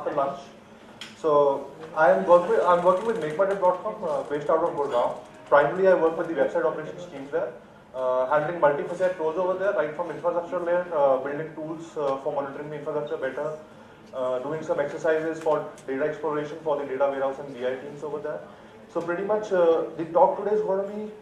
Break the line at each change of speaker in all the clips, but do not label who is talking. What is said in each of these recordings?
after lunch. So I'm working with MakeMyTrip.com, based out of Gurgaon. Primarily, I work with the website operations team there, handling multi-facet roles over there, right from infrastructure layer, building tools for monitoring the infrastructure better, doing some exercises for data exploration for the data warehouse and BI teams over there. So pretty much the talk today is going to be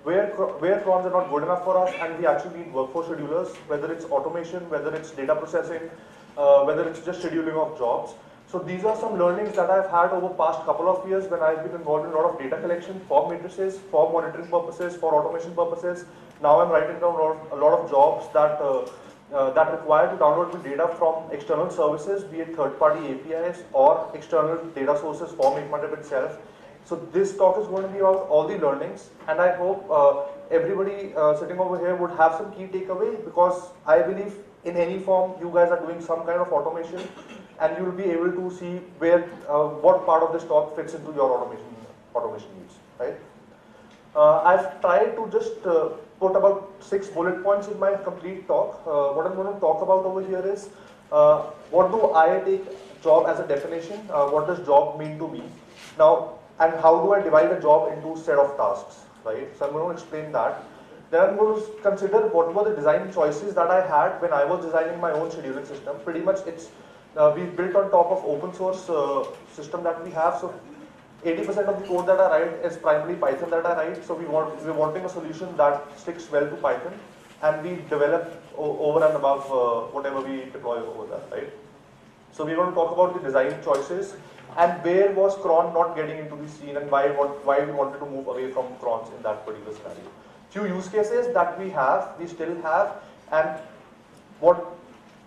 where crons are not good enough for us, and we actually need workforce schedulers, whether it's automation, whether it's data processing, whether it's just scheduling of jobs. So these are some learnings that I've had over past couple of years when I've been involved in a lot of data collection for matrices, for monitoring purposes, for automation purposes. Now I'm writing down a lot of jobs that require to download the data from external services, be it third-party APIs or external data sources for MakeMyTrip itself. So this talk is going to be about all the learnings, and I hope everybody sitting over here would have some key takeaway, because I believe in any form you guys are doing some kind of automation, and you will be able to see where what part of this talk fits into your automation needs, right? I've tried to just put about 6 bullet points in my complete talk. What I'm going to talk about over here is what do I take job as a definition, what does job mean to me now, and how do I divide a job into a set of tasks, right? So I'm going to explain that. Then I'm going to consider what were the design choices that I had when I was designing my own scheduling system. Pretty much it's we built on top of open source system that we have. So 80% of the code that I write is primarily Python that I write. So we're wanting a solution that sticks well to Python, and we develop over and above whatever we deploy over there, right? So we're going to talk about the design choices and where was cron not getting into the scene, and why we wanted to move away from crons in that particular scenario. Few use cases that we still have, and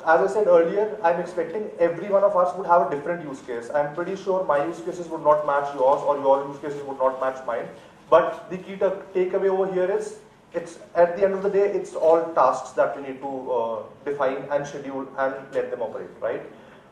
as I said earlier, I'm expecting every one of us would have a different use case. I'm pretty sure my use cases would not match yours, or your use cases would not match mine. But the key takeaway over here is, it's at the end of the day, it's all tasks that we need to define and schedule and let them operate, right?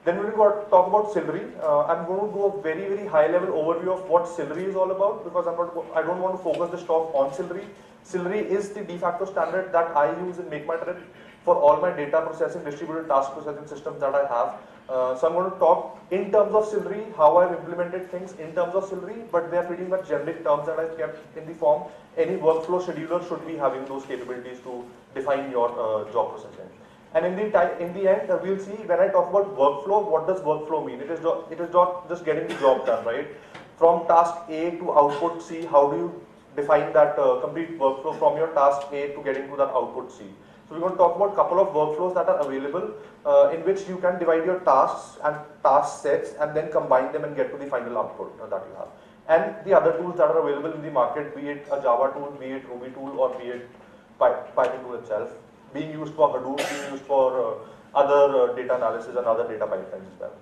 Then we will talk about Silvery. I'm going to do a very, very high level overview of what Silvery is all about, because I don't want to focus this talk on Silvery. Silvery is the de facto standard that I use in MakeMyTrip for all my data processing, distributed task processing systems that I have. So I'm going to talk in terms of Silvery, how I've implemented things in terms of Silvery, but they're pretty much generic terms that I've kept in the form. Any workflow scheduler should be having those capabilities to define your job processing. And in the end, we'll see when I talk about workflow, what does workflow mean? It is not just getting the job done, right? From task A to output C, how do you define that complete workflow from your task A to getting to that output C? So we're going to talk about a couple of workflows that are available in which you can divide your tasks and task sets and then combine them and get to the final output that you have. And the other tools that are available in the market, be it a Java tool, be it Ruby tool, or be it Python tool itself, being used for Hadoop, being used for other data analysis and other data pipelines as well.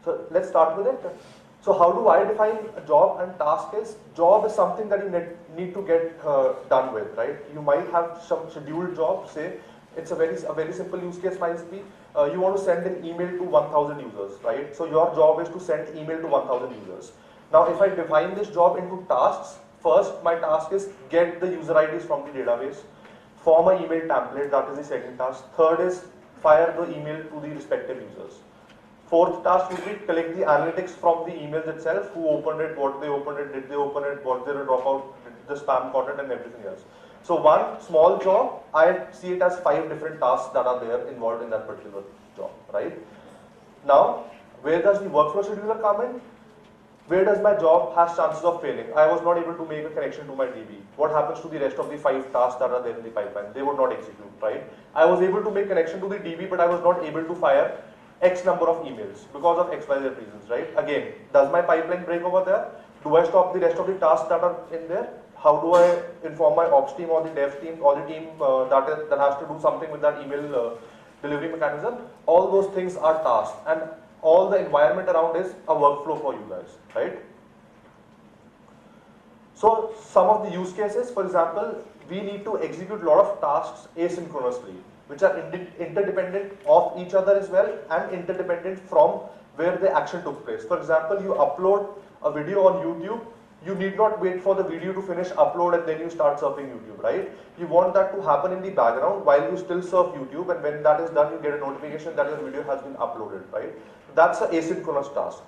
So let's start with it. So how do I define a job and task is? Job is something that you need to get done with, right? You might have some scheduled job, say, it's a very simple use case might be, you want to send an email to 1,000 users, right? So your job is to send email to 1,000 users. Now if I define this job into tasks, first my task is get the user IDs from the database, form an email template, that is the second task. Third is fire the email to the respective users. Fourth task would be collect the analytics from the emails itself, who opened it, what they opened it, did they open it, was there a dropout, the spam content and everything else. So one small job, I see it as 5 different tasks that are there involved in that particular job, right? Now, where does the workflow scheduler come in? Where does my job has chances of failing? I was not able to make a connection to my DB. What happens to the rest of the 5 tasks that are there in the pipeline? They would not execute, right? I was able to make connection to the DB, but I was not able to fire X number of emails because of XYZ reasons, right? Again, does my pipeline break over there? Do I stop the rest of the tasks that are in there? How do I inform my ops team or the dev team or the team that has to do something with that email delivery mechanism? All those things are tasks, and all the environment around is a workflow for you guys, right? So some of the use cases, for example, we need to execute a lot of tasks asynchronously, which are interdependent of each other as well, and interdependent from where the action took place. For example, you upload a video on YouTube, you need not wait for the video to finish upload and then you start surfing YouTube, right? You want that to happen in the background while you still surf YouTube, and when that is done, you get a notification that your video has been uploaded, right? That's an asynchronous task.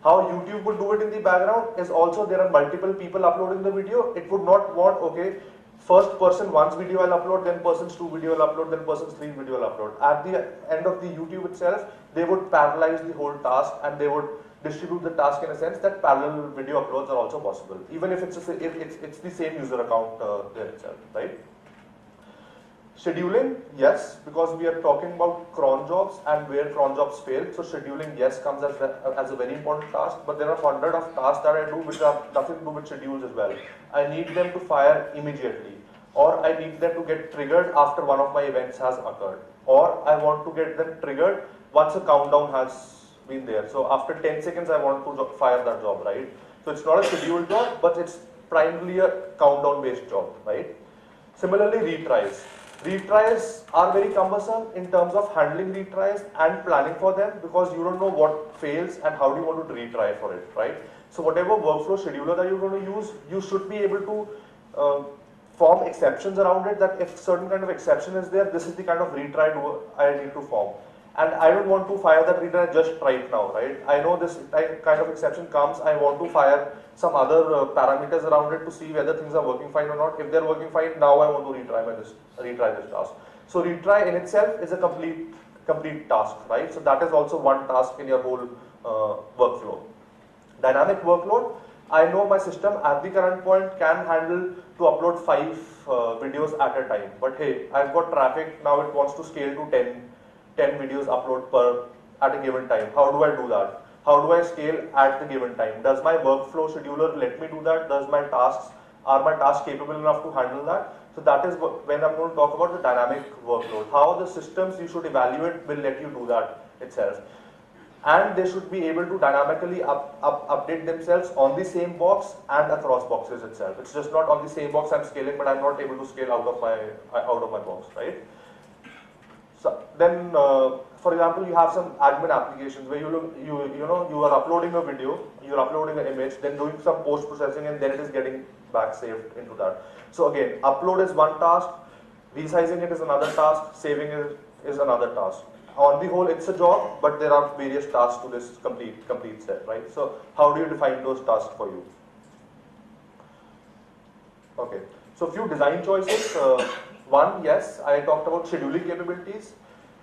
How YouTube would do it in the background is also there are multiple people uploading the video. It would not want, okay, first person one's video I'll upload, then person's two video I'll upload, then person's three video I'll upload. At the end of the YouTube itself, they would parallelize the whole task and they would distribute the task in a sense that parallel video uploads are also possible, even if it's the same user account there itself, right? Scheduling, yes, because we are talking about cron jobs and where cron jobs fail. So scheduling, yes, comes as a very important task, but there are hundreds of tasks that I do which have nothing to do with schedules as well. I need them to fire immediately, or I need them to get triggered after one of my events has occurred, or I want to get them triggered once a countdown has been there. So after 10 seconds, I want to fire that job, right? So it's not a scheduled job, but it's primarily a countdown based job, right? Similarly, retries. Retries are very cumbersome in terms of handling retries and planning for them, because you don't know what fails and how do you want to retry for it, right? So whatever workflow scheduler that you're going to use, you should be able to form exceptions around it, that if certain kind of exception is there, this is the kind of retry I need to form. And I don't want to fire that retry just right now, right? I know this kind of exception comes, I want to fire some other parameters around it to see whether things are working fine or not. If they're working fine, now I want to retry this task. So retry in itself is a complete task, right? So that is also one task in your whole workflow. Dynamic workload, I know my system at the current point can handle to upload 5 videos at a time. But hey, I've got traffic, now it wants to scale to 10 videos upload at a given time. How do I do that? How do I scale at the given time? Does my workflow scheduler let me do that? Are my tasks capable enough to handle that? So that is when I'm going to talk about the dynamic workload. How the systems you should evaluate will let you do that itself. And they should be able to dynamically update themselves on the same box and across boxes itself. It's just not on the same box I'm scaling, but I'm not able to scale out of my box, right? So then, for example, you have some admin applications where you are uploading a video, you're uploading an image, then doing some post processing, and then it is getting back saved into that. So again, upload is one task, resizing it is another task, saving it is another task. On the whole, it's a job, but there are various tasks to this complete set, right? So how do you define those tasks for you? Okay, so few design choices. One, yes, I talked about scheduling capabilities.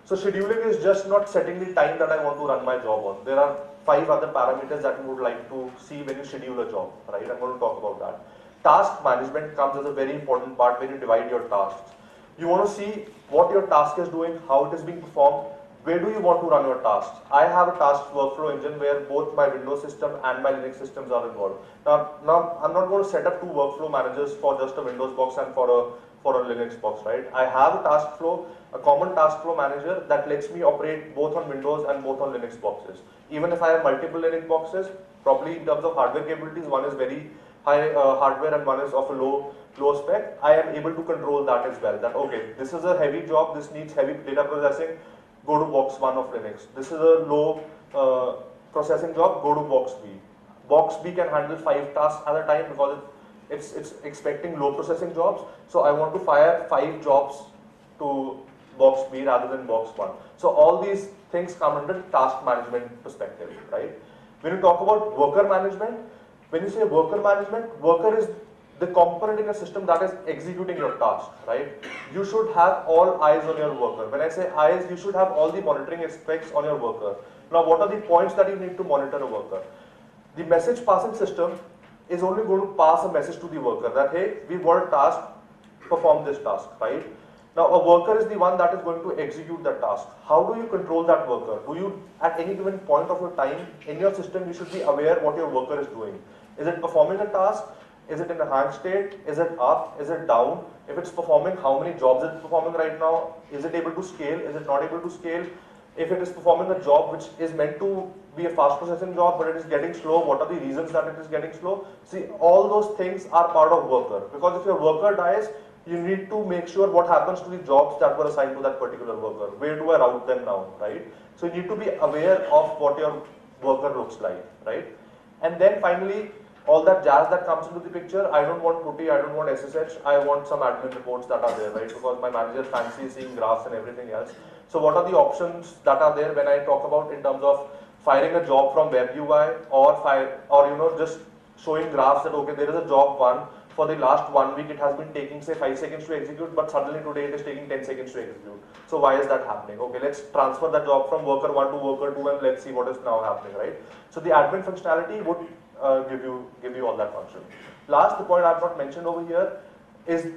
So scheduling is just not setting the time that I want to run my job on. There are 5 other parameters that you would like to see when you schedule a job, right? I'm going to talk about that. Task management comes as a very important part when you divide your tasks. You want to see what your task is doing, how it is being performed, where do you want to run your tasks. I have a task workflow engine where both my Windows system and my Linux systems are involved. Now I'm not going to set up 2 workflow managers for just a Windows box and for a Linux box, right? I have a task flow, a common task flow manager that lets me operate both on Windows and both on Linux boxes. Even if I have multiple Linux boxes, probably in terms of hardware capabilities, one is very high hardware and one is of a low spec, I am able to control that as well. That okay, this is a heavy job, this needs heavy data processing, go to box 1 of Linux. This is a low processing job, go to box B. Box B can handle 5 tasks at a time because it's expecting low processing jobs. So I want to fire 5 jobs to box B rather than box 1. So all these things come under task management perspective, right? When you talk about worker management, when you say worker management, worker is the component in a system that is executing your task, right? You should have all eyes on your worker. When I say eyes, you should have all the monitoring aspects on your worker. Now, what are the points that you need to monitor a worker? The message passing system is only going to pass a message to the worker that, hey, we've got a task, perform this task, right? Now, a worker is the one that is going to execute that task. How do you control that worker? Do you, at any given point of your time, in your system, you should be aware what your worker is doing. Is it performing a task? Is it in a hang state? Is it up? Is it down? If it's performing, how many jobs is it performing right now? Is it able to scale? Is it not able to scale? If it is performing a job which is meant to be a fast processing job but it is getting slow, what are the reasons that it is getting slow? See, all those things are part of worker, because if your worker dies, you need to make sure what happens to the jobs that were assigned to that particular worker. Where do I route them now, right? So you need to be aware of what your worker looks like, right? And then finally, all that jazz that comes into the picture. I don't want putty, I don't want SSH, I want some admin reports that are there, right? Because my manager fancies seeing graphs and everything else. So what are the options that are there when I talk about in terms of firing a job from web UI or just showing graphs that okay, there is a job one, for the last 1 week it has been taking say 5 seconds to execute, but suddenly today it is taking 10 seconds to execute. So why is that happening? Okay, let's transfer that job from worker 1 to worker 2 and let's see what is now happening, right? So the admin functionality would give you all that function. Last, the point I have not mentioned over here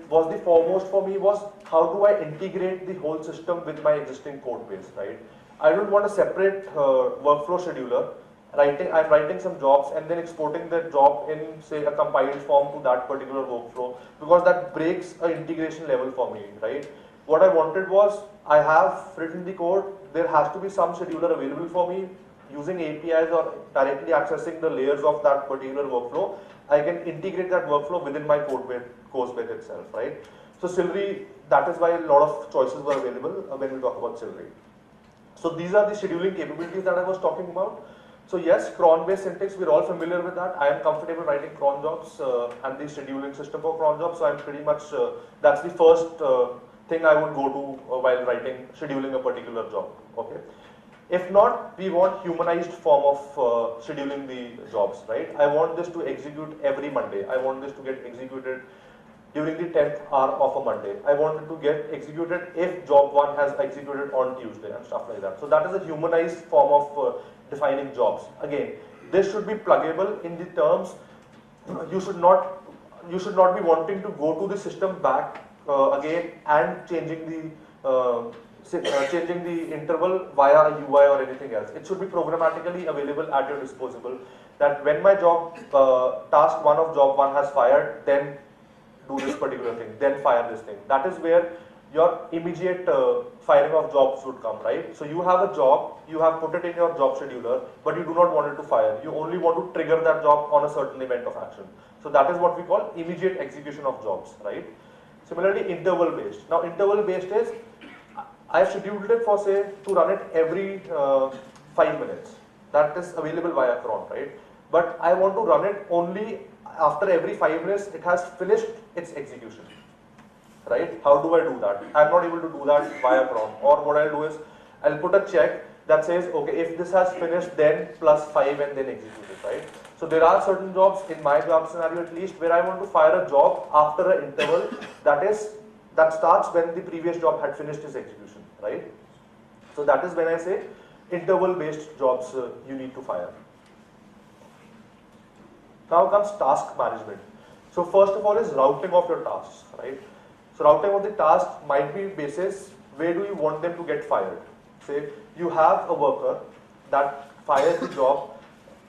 was the foremost for me was how do I integrate the whole system with my existing code base, right? I don't want a separate workflow scheduler. I'm writing some jobs and then exporting that job in say a compiled form to that particular workflow, because that breaks an integration level for me, right? What I wanted was I have written the code, there has to be some scheduler available for me using APIs or directly accessing the layers of that particular workflow. I can integrate that workflow within my code base itself, right? So Silvery, that is why a lot of choices were available when we talk about Silvery. So these are the scheduling capabilities that I was talking about. So yes, cron-based syntax, we're all familiar with that. I am comfortable writing cron jobs and the scheduling system for cron jobs. So I'm pretty much, that's the first thing I would go to while scheduling a particular job, okay? If not, we want humanized form of scheduling the jobs, right? I want this to execute every Monday. I want this to get executed during the 10th hour of a Monday. I want it to get executed if job 1 has executed on Tuesday and stuff like that. So that is a humanized form of defining jobs. Again, this should be pluggable in the terms. You should not be wanting to go to the system back again and changing the interval via UI or anything else. It should be programmatically available at your disposal. That when my job task 1 of job 1 has fired, then do this particular thing, then fire this thing. That is where your immediate firing of jobs would come, right? So you have a job, you have put it in your job scheduler, but you do not want it to fire. You only want to trigger that job on a certain event of action. So that is what we call immediate execution of jobs, right? Similarly, interval based. Now interval based is, I have scheduled it for say to run it every 5 minutes. That is available via cron, right? But I want to run it only after every 5 minutes it has finished its execution, right? How do I do that? I'm not able to do that via cron. Or what I'll do is, I'll put a check that says, okay, if this has finished, then +5 and then execute it, right? So there are certain jobs, in my job scenario at least, where I want to fire a job after an interval that starts when the previous job had finished its execution, right? So that is when I say interval-based jobs you need to fire. Now comes task management. So first of all is routing of your tasks, right? So routing of the task might be basis, where do you want them to get fired? Say you have a worker that fires the job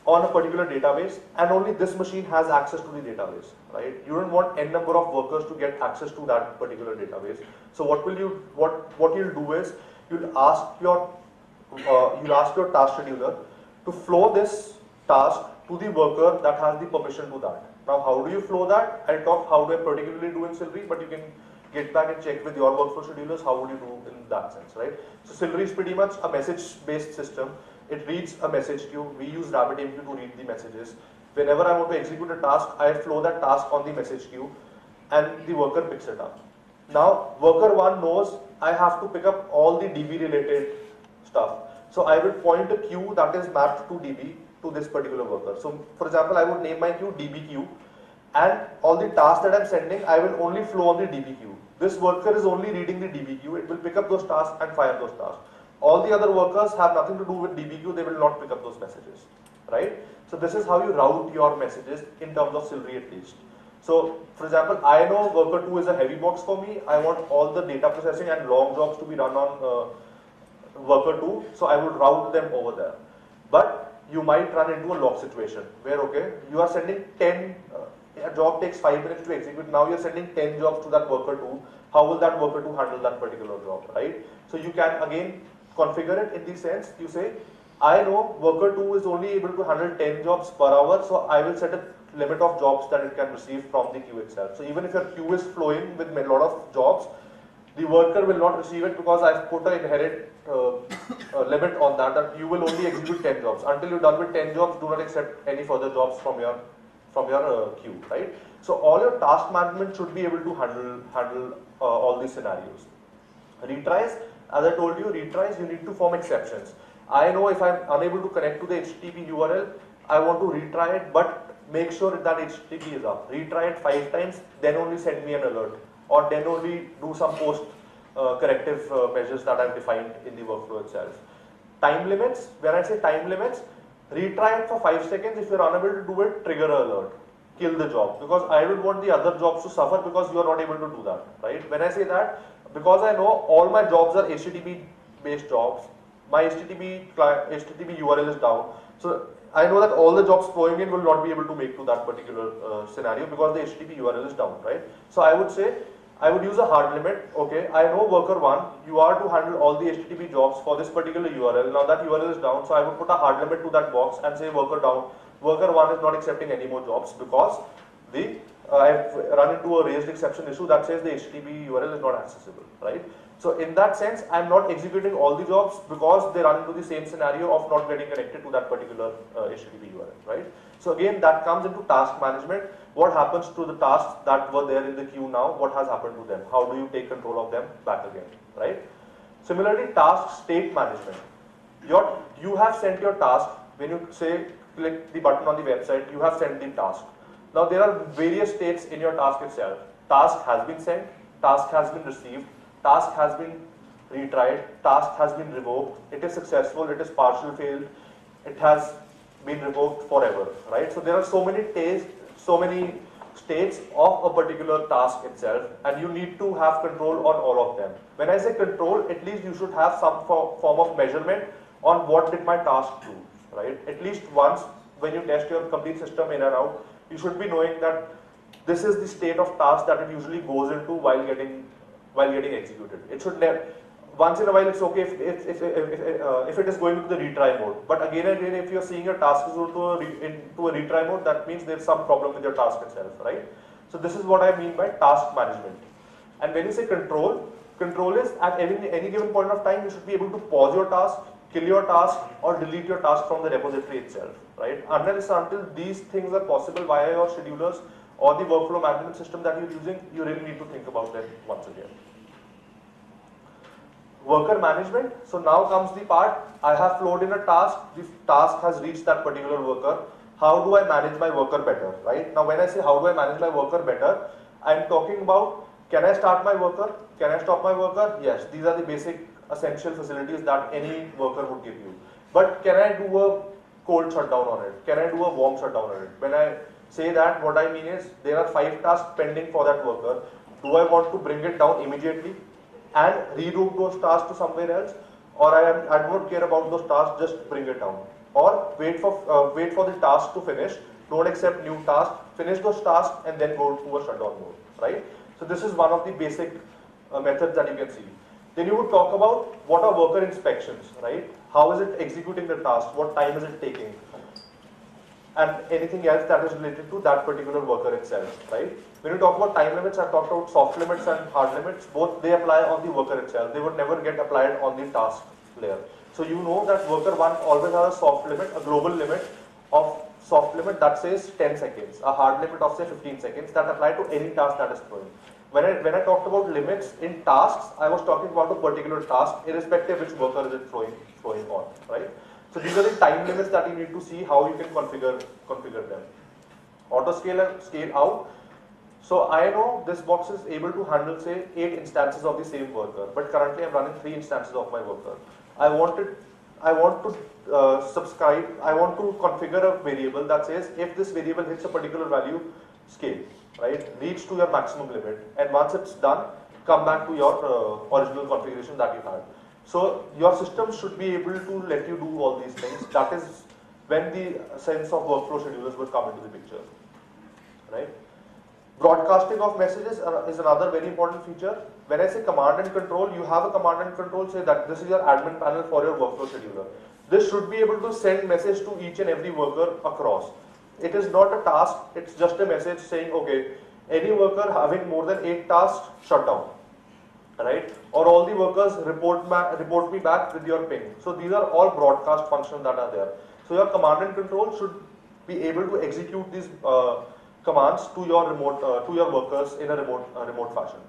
on a particular database and only this machine has access to the database, right? You don't want n number of workers to get access to that particular database. So what you'll do is you'll ask your task scheduler to flow this task to the worker that has the permission to that. Now, how do you flow that? I'll talk how do I particularly do in Silvery, but you can get back and check with your workflow schedulers how would you do in that sense, right? So Silvery is pretty much a message-based system. It reads a message queue. We use RabbitMQ to read the messages. Whenever I want to execute a task, I flow that task on the message queue and the worker picks it up. Now, worker 1 knows I have to pick up all the DB related stuff. So I will point a queue that is mapped to DB to this particular worker. So for example, I would name my queue DB queue, and all the tasks that I'm sending, I will only flow on the DB queue. This worker is only reading the DB queue. It will pick up those tasks and fire those tasks. All the other workers have nothing to do with DB queue. They will not pick up those messages, right? So this is how you route your messages in terms of Silvery at least. So for example, I know worker 2 is a heavy box for me. I want all the data processing and long jobs to be run on worker 2. So I would route them over there. But you might run into a lock situation where, okay, you are sending 10, a job takes 5 minutes to execute, now you're sending 10 jobs to that worker 2. How will that worker 2 handle that particular job, right? So you can again configure it in the sense, you say, I know worker 2 is only able to handle 10 jobs per hour, so I will set a limit of jobs that it can receive from the queue itself. So even if your queue is flowing with a lot of jobs, the worker will not receive it because I've put an inherent limit on that you will only execute 10 jobs. Until you're done with 10 jobs, do not accept any further jobs from your from your queue, right? So all your task management should be able to handle all these scenarios. Retries, as I told you, retries, you need to form exceptions. I know if I'm unable to connect to the HTTP URL, I want to retry it, but make sure that HTTP is up. Retry it 5 times, then only send me an alert, or then only do some post corrective measures that I've defined in the workflow itself. Time limits, when I say time limits, retry it for 5 seconds. If you're unable to do it, trigger an alert. Kill the job, because I don't want the other jobs to suffer because you are not able to do that, right? When I say that, because I know all my jobs are HTTP based jobs, my HTTP URL is down. So I know that all the jobs flowing in will not be able to make to that particular scenario because the HTTP URL is down, right? So I would say, I would use a hard limit. Okay, I know worker 1, you are to handle all the HTTP jobs for this particular URL. Now that URL is down, so I would put a hard limit to that box and say worker down. Worker 1 is not accepting any more jobs because I've run into a raised exception issue that says the HTTP URL is not accessible, right? So in that sense, I'm not executing all the jobs because they run into the same scenario of not getting connected to that particular HTTP URL, right? So again, that comes into task management. What happens to the tasks that were there in the queue now? What has happened to them? How do you take control of them back again, right? Similarly, task state management. You have sent your task. When you say click the button on the website, you have sent the task. Now there are various states in your task itself. Task has been sent, task has been received, task has been retried, task has been revoked, it is successful, it is partial failed, it has been revoked forever, right? So there are so many states of a particular task itself, and you need to have control on all of them. When I say control, at least you should have some form of measurement on what did my task do, right? At least once when you test your complete system in and out, you should be knowing that this is the state of task that it usually goes into while getting executed. It should never, once in a while it's okay if it is going into the retry mode. But again and again, if you're seeing your task is into a retry mode, that means there's some problem with your task itself, right? So this is what I mean by task management. And when you say control is at any given point of time, you should be able to pause your task, kill your task, or delete your task from the repository itself, right? Unless until these things are possible via your schedulers or the workflow management system that you're using, you really need to think about them once again. Worker management. So now comes the part, I have flowed in a task, the task has reached that particular worker. How do I manage my worker better, right? Now when I say how do I manage my worker better, I'm talking about, can I start my worker? Can I stop my worker? Yes, these are the basic essential facilities that any worker would give you. But can I do a cold shutdown on it? Can I do a warm shutdown on it? When I say that, what I mean is there are 5 tasks pending for that worker. Do I want to bring it down immediately and reroute those tasks to somewhere else, or I don't care about those tasks, just bring it down, or wait for the task to finish, don't accept new tasks, finish those tasks and then go to a shutdown mode, right? So this is one of the basic methods that you can see. Then you would talk about what are worker inspections, right? How is it executing the task? What time is it taking? And anything else that is related to that particular worker itself, right? When you talk about time limits, I've talked about soft limits and hard limits. Both they apply on the worker itself. They would never get applied on the task layer. So you know that worker 1 always has a soft limit, a global limit of soft limit that says 10 seconds, a hard limit of say 15 seconds that apply to any task that is flowing. When I talked about limits in tasks, I was talking about a particular task, irrespective which worker is it flowing on, right? So these are the time limits that you need to see how you can configure them. Auto scale and scale out. So I know this box is able to handle say 8 instances of the same worker, but currently I'm running 3 instances of my worker. I want to configure a variable that says if this variable hits a particular value, scale, right? Reach to your maximum limit, and once it's done, come back to your original configuration that you had. So your system should be able to let you do all these things. That is when the sense of workflow schedulers will come into the picture, right? Broadcasting of messages is another very important feature. When I say command and control, you have a command and control, say that this is your admin panel for your workflow scheduler. This should be able to send message to each and every worker across. It is not a task, it's just a message saying, okay, any worker having more than 8 tasks, shut down, right? Or all the workers report me back with your ping. So these are all broadcast functions that are there. So your command and control should be able to execute these commands to your workers in a remote fashion.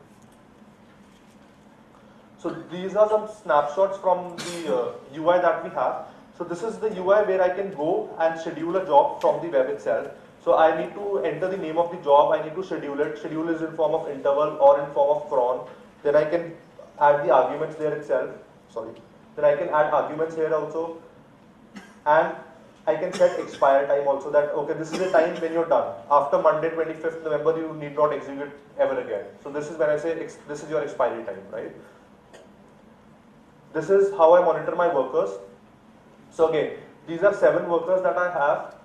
So these are some snapshots from the UI that we have. So this is the UI where I can go and schedule a job from the web itself. So I need to enter the name of the job, I need to schedule it. Schedule is in form of interval or in form of cron. Then I can add the arguments there itself. Sorry. Then I can add arguments here also. And I can set expire time also, that okay, this is the time when you're done. After Monday 25th November, you need not execute ever again. So this is when I say this is your expiry time, right? This is how I monitor my workers. So again, these are 7 workers that I have,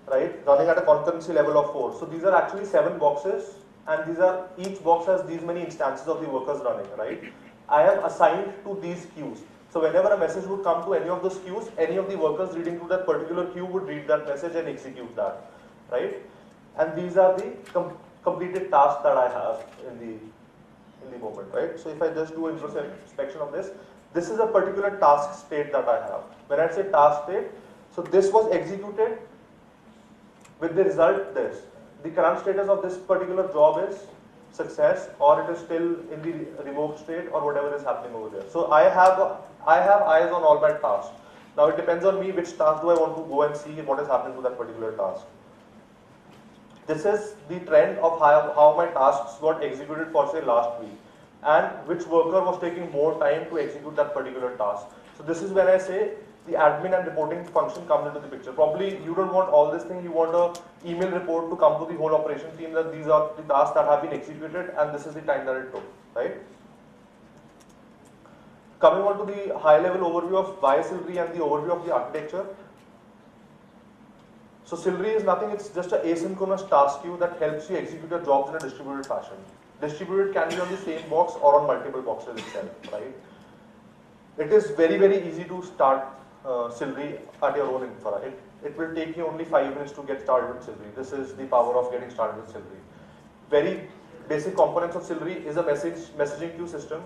right, running at a concurrency level of 4. So these are actually 7 boxes, and each box has these many instances of the workers running, right? I am assigned to these queues. So whenever a message would come to any of those queues, any of the workers reading to that particular queue would read that message and execute that, right? And these are the completed tasks that I have in the moment, right? So if I just do introspection of this, this is a particular task state that I have. When I say task state, so this was executed with the result this. The current status of this particular job is success, or it is still in the revoked state, or whatever is happening over there. So I have eyes on all my tasks. Now it depends on me which task do I want to go and see what is happening to that particular task. This is the trend of how my tasks got executed for say last week, and which worker was taking more time to execute that particular task. So this is when I say the admin and reporting function comes into the picture. Probably you don't want all this thing, you want an email report to come to the whole operation team that these are the tasks that have been executed and this is the time that it took, right? Coming on to the high level overview of why Silri and the overview of the architecture. So Silri is nothing, it's just an asynchronous task queue that helps you execute your jobs in a distributed fashion. Distributed can be on the same box or on multiple boxes itself, right? It is very, very easy to start Silri at your own infra. It will take you only 5 minutes to get started with Silri. This is the power of getting started with Silri. Very basic components of Silri is a messaging queue system.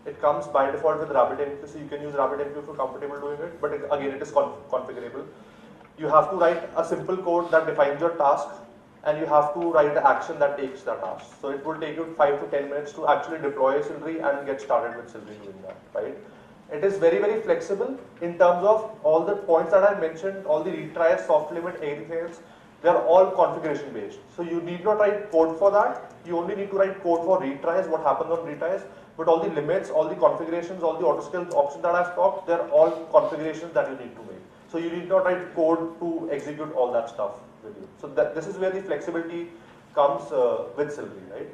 It comes by default with RabbitMQ, so you can use RabbitMQ if you're comfortable doing it, but again, it is configurable. You have to write a simple code that defines your task, and you have to write the action that takes that task. So it will take you 5 to 10 minutes to actually deploy Silri and get started with Silri doing that, right? It is very, very flexible in terms of all the points that I mentioned, all the retries, soft limit, everything else. They are all configuration based. So you need not write code for that. You only need to write code for retries, what happens on retries. But all the limits, all the configurations, all the autoscale options that I've talked, they're all configurations that you need to make. So you need not write code to execute all that stuff with you. So this is where the flexibility comes with Silri, right?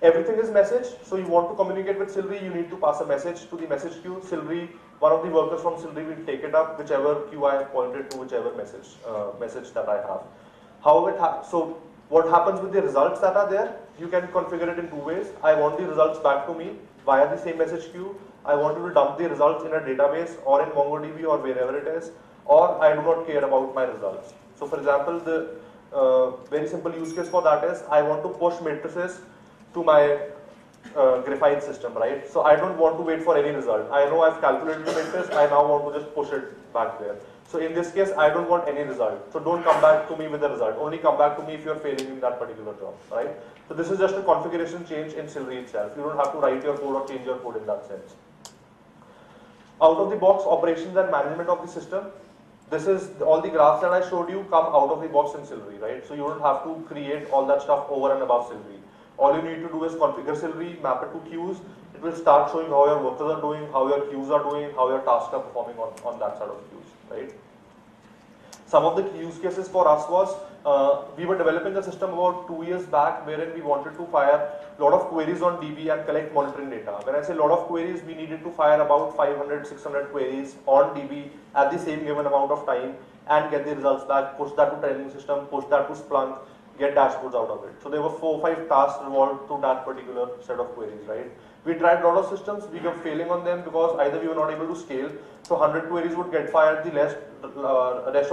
Everything is message, so you want to communicate with Silri, you need to pass a message to the message queue. Silri, one of the workers from Silri will take it up, whichever queue I have pointed to, whichever message that I have. So what happens with the results that are there? You can configure it in 2 ways. I want the results back to me via the same message queue. I want you to dump the results in a database or in MongoDB or wherever it is, or I do not care about my results. So for example, the very simple use case for that is I want to push matrices to my Graphite system, right? So I don't want to wait for any result. I know I've calculated the matrix, I now want to just push it back there. So in this case, I don't want any result. So don't come back to me with the result. Only come back to me if you're failing in that particular job, right? So this is just a configuration change in Silri itself. You don't have to write your code or change your code in that sense. Out of the box operations and management of the system. This is all the graphs that I showed you come out of the box in Silri, right? So you don't have to create all that stuff over and above Silri. All you need to do is configure Silri, map it to queues. It will start showing how your workers are doing, how your queues are doing, how your tasks are performing on that side of queues, right? Some of the use cases for us was, we were developing a system about 2 years back wherein we wanted to fire a lot of queries on DB and collect monitoring data. When I say a lot of queries, we needed to fire about 500, 600 queries on DB at the same given amount of time and get the results back, push that to training system, push that to Splunk, get dashboards out of it. So there were 4 or 5 tasks involved to that particular set of queries, right? We tried a lot of systems, we were failing on them because either we were not able to scale, so 100 queries would get fired, the rest of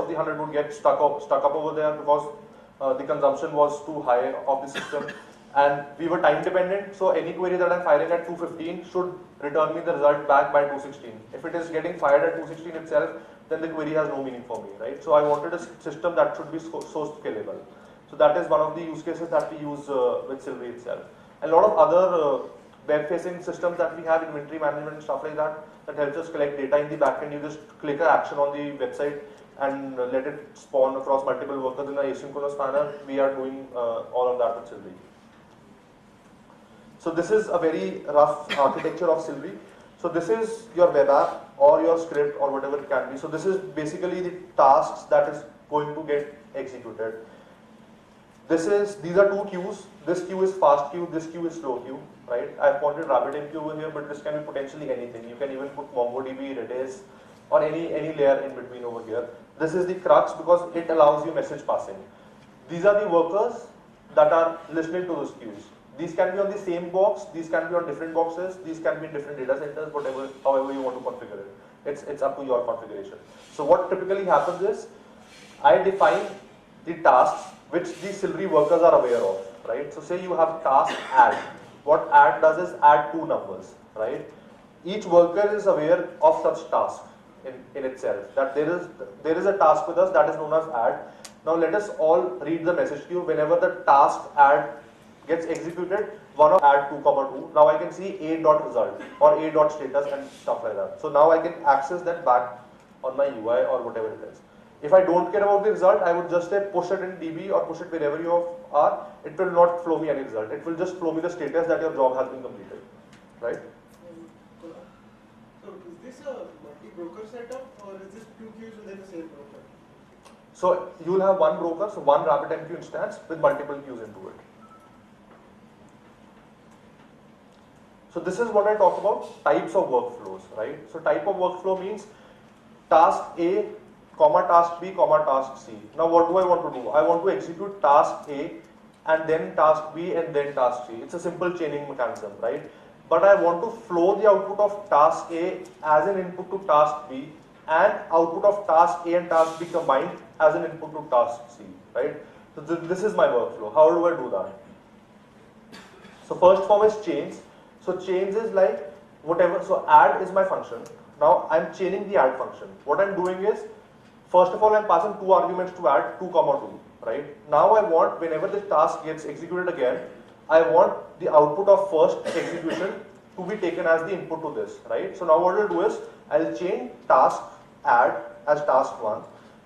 the 100 would get stuck up over there because the consumption was too high of the system, and we were time dependent, so any query that I'm firing at 215 should return me the result back by 216. If it is getting fired at 216 itself, then the query has no meaning for me, right? So I wanted a system that should be so scalable. So that is one of the use cases that we use with Silvery itself. And a lot of other web-facing systems that we have, inventory management and stuff like that, that helps us collect data in the backend. You just click an action on the website and let it spawn across multiple workers in an asynchronous manner. We are doing all of that with Silvery. So this is a very rough architecture of Silvery. So this is your web app or your script or whatever it can be. So this is basically the tasks that is going to get executed. These are two queues. This queue is fast queue, this queue is slow queue, right? I've pointed RabbitMQ over here, but this can be potentially anything. You can even put MongoDB, Redis, or any layer in between over here. This is the crux because it allows you message passing. These are the workers that are listening to those queues. These can be on the same box, these can be on different boxes, these can be in different data centers, however you want to configure it. It's up to your configuration. So what typically happens is, I define the tasks which the Silvery workers are aware of, right? So say you have task add. What add does is add two numbers, right? Each worker is aware of such task in itself, that there is a task with us that is known as add. Now let us all read the message queue. Whenever the task add gets executed, one of add 2,2. Now I can see a.result or a.status and stuff like that. So now I can access that back on my UI or whatever it is. If I don't care about the result, I would just say push it in DB or push it wherever you are. It will not flow me any result. It will just flow me the status that your job has been completed, right?
So is this a multi-broker setup or is this two queues within the same broker?
So you will have one broker, so one RabbitMQ instance with multiple queues into it. So this is what I talked about, types of workflows, right? So type of workflow means task A, comma task B, comma task C. Now what do I want to do? I want to execute task A and then task B and then task C. It's a simple chaining mechanism, right? But I want to flow the output of task A as an input to task B and output of task A and task B combined as an input to task C, right? So this is my workflow. How do I do that? So first form is chains. So chains is like whatever, so add is my function. Now I'm chaining the add function. What I'm doing is, first of all, I'm passing two arguments to add, 2, 2, right? Now I want, whenever this task gets executed again, I want the output of first execution to be taken as the input to this, right? So now what I'll do is, I'll chain task add as task 1,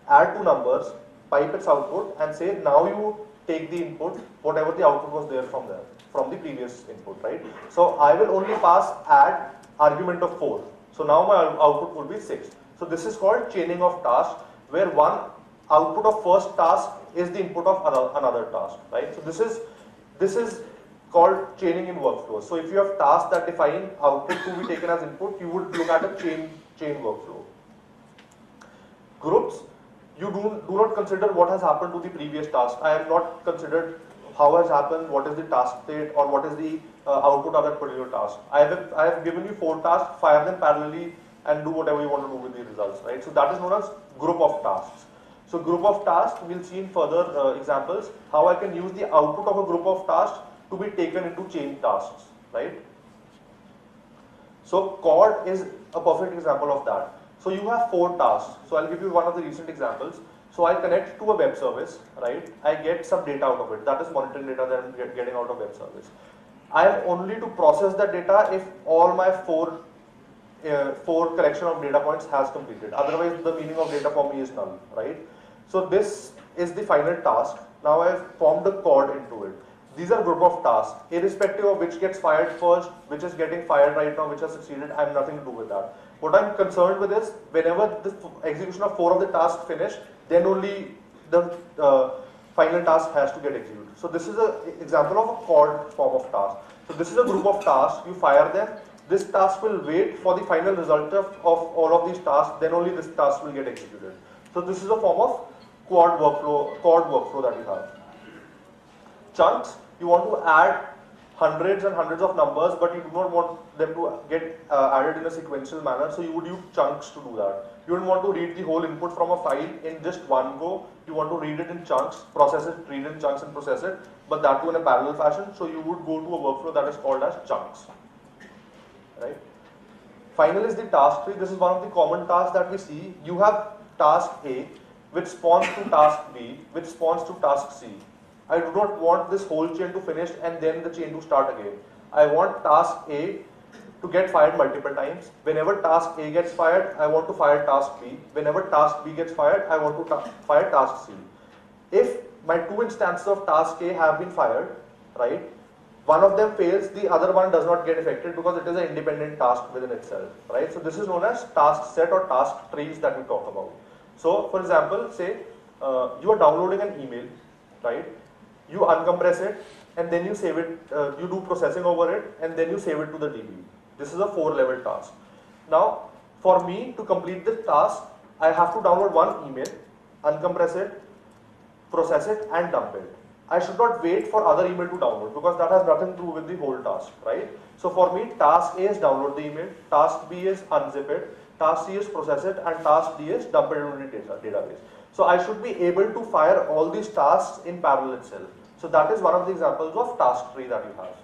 add two numbers, pipe its output and say, now you take the input, whatever the output was there from the previous input, right? So I will only pass add argument of 4. So now my output will be 6. So this is called chaining of tasks, where one output of first task is the input of another task, right? So this is called chaining in workflows. So if you have tasks that define output to be taken as input, you would look at a chain workflow. Groups, you do not consider what has happened to the previous task. I have not considered how has happened, what is the task state, or what is the output of that particular task. I have given you 4 tasks, fire them parallelly and do whatever you want to do with the results, right? So that is known as group of tasks. So group of tasks, we'll see in further examples how I can use the output of a group of tasks to be taken into chain tasks, right? So CORD is a perfect example of that. So you have 4 tasks. So I'll give you one of the recent examples. So I connect to a web service, right? I get some data out of it. That is monitoring data that I'm getting out of web service. I am only to process that data if all my 4 collection of data points has completed. Otherwise, the meaning of data for me is null, right? So this is the final task. Now I have formed a CORD into it. These are group of tasks, irrespective of which gets fired first, which is getting fired right now, which has succeeded. I have nothing to do with that. What I'm concerned with is, whenever the execution of 4 of the tasks finish, then only the final task has to get executed. So this is an example of a CORD form of task. So this is a group of tasks, you fire them. This task will wait for the final result of all of these tasks, then only this task will get executed. So this is a form of CORD workflow that you have. Chunks, you want to add hundreds and hundreds of numbers, but you do not want them to get added in a sequential manner, so you would use chunks to do that. You don't want to read the whole input from a file in just one go. You want to read it in chunks, process it, read in chunks and process it, but that too in a parallel fashion. So you would go to a workflow that is called as chunks, right? Final is the task tree. This is one of the common tasks that we see. You have task A, which spawns to task B, which spawns to task C. I do not want this whole chain to finish and then the chain to start again. I want task A to get fired multiple times. Whenever task A gets fired, I want to fire task B. Whenever task B gets fired, I want to fire task C. If my two instances of task A have been fired, right, one of them fails, the other one does not get affected because it is an independent task within itself, right? So this is known as task set or task trees that we talk about. So for example, say you are downloading an email, right? You uncompress it and then you save it, you do processing over it and then you save it to the DB. This is a 4-level task. Now, for me to complete this task, I have to download one email, uncompress it, process it and dump it. I should not wait for other email to download because that has nothing to do with the whole task, right? So for me, task A is download the email, task B is unzip it, task C is process it, and task D is dump it into the database. So I should be able to fire all these tasks in parallel itself. So that is one of the examples of task tree that you have.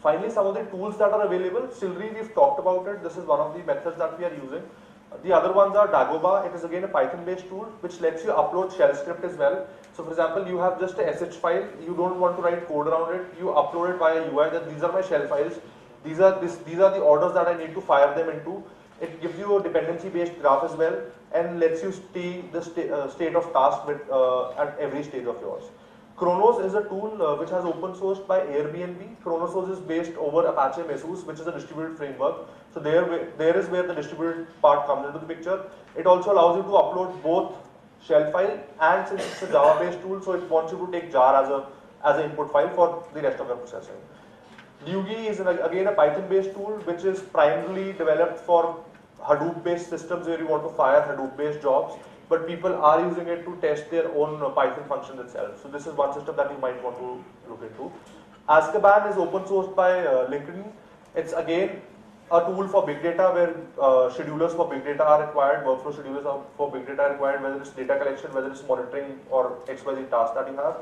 Finally, some of the tools that are available. Silri, we've talked about it. This is one of the methods that we are using. The other ones are Dagoba. It is again a Python-based tool which lets you upload shell script as well. So for example, you have just a SH file. You don't want to write code around it. You upload it via UI. That these are my shell files. These are the orders that I need to fire them into. It gives you a dependency-based graph as well and lets you see the state of task with, at every stage of yours. Chronos is a tool which has open sourced by Airbnb. Chronos is based over Apache Mesos, which is a distributed framework. So there is where the distributed part comes into the picture. It also allows you to upload both shell file and since it's a Java-based tool, so it wants you to take jar as an input file for the rest of the processing. Dugee is again a Python-based tool which is primarily developed for Hadoop-based systems where you want to fire Hadoop-based jobs, but people are using it to test their own Python functions itself. So this is one system that you might want to look into. Azkaban is open sourced by LinkedIn. It's again a tool for big data where schedulers for big data are required, workflow schedulers for big data are required, whether it's data collection, whether it's monitoring or XYZ tasks that you have.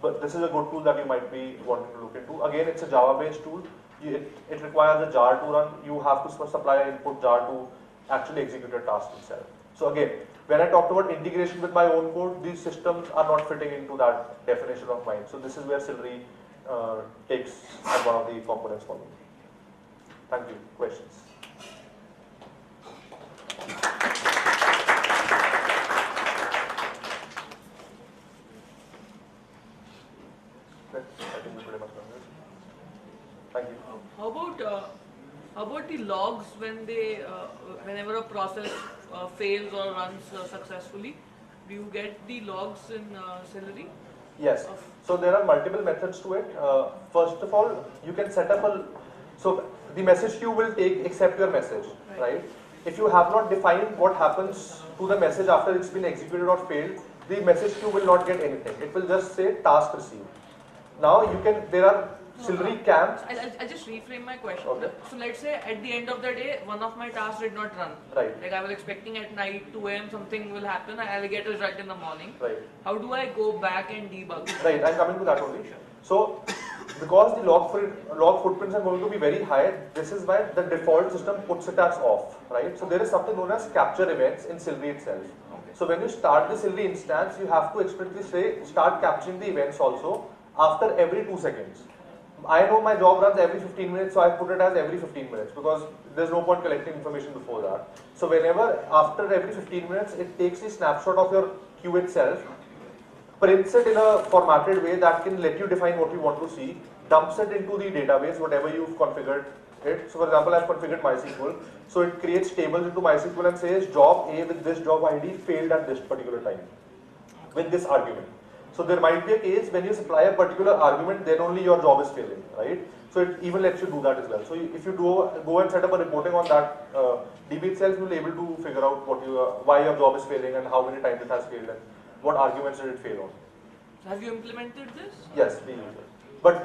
But this is a good tool that you might be wanting to look into. Again, it's a Java-based tool. It requires a jar to run. You have to supply an input jar to actually execute a task itself. So again, when I talked about integration with my own code, these systems are not fitting into that definition of mine. So this is where Silri takes as one of the components for me. Thank you. Questions? I think we pretty much done this. Thank you.
How about the logs when they, whenever a process fails or runs successfully? Do you get the logs in Celery?
Yes. So there are multiple methods to it. First of all, you can set up so the message queue will accept your message, right? If you have not defined what happens to the message after it's been executed or failed, the message queue will not get anything. It will just say task received. Now there are Silri camps.
I'll just reframe my question.
Okay.
So let's say at the end of the day, one of my tasks did not run.
Right.
Like I was expecting at night, 2 AM, something will happen, I'll get a result in the morning.
Right.
How do I go back and debug?
Right, I'm coming to that only. So, because the log footprints are going to be very high, this is why the default system puts it as off, right? So there is something known as capture events in Silri itself.
Okay.
So when you start the Silri instance, you have to explicitly say, start capturing the events also after every 2 seconds. I know my job runs every 15 minutes, so I put it as every 15 minutes because there's no point collecting information before that. So whenever, after every 15 minutes, it takes a snapshot of your queue itself, prints it in a formatted way that can let you define what you want to see, dumps it into the database, whatever you've configured it. So for example, I've configured MySQL. So it creates tables into MySQL and says job A with this job ID failed at this particular time with this argument. So there might be a case when you supply a particular argument, then only your job is failing, right? So it even lets you do that as well. So if you go and set up a reporting on that DB itself, you'll be able to figure out why your job is failing and how many times it has failed and what arguments did it fail on.
Have you implemented this?
Yes, we use it. But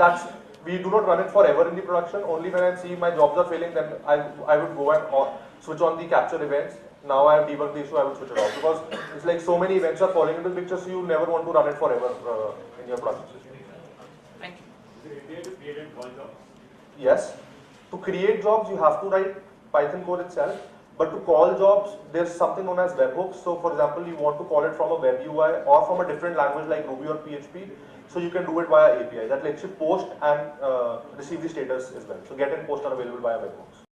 we do not run it forever in the production. Only when I see my jobs are failing, then I would go and switch on the capture events. Now I have debugged the issue, I would switch it off because it's like so many events are falling into the picture, so you never want to run it forever in your production system.
Thank you.
Is it easier to create and call jobs?
Yes. To create jobs, you have to write Python code itself. But to call jobs, there's something known as webhooks. So for example, you want to call it from a web UI or from a different language like Ruby or PHP. So you can do it via API. That lets you post and receive the status as well. So get and post are available via webhooks.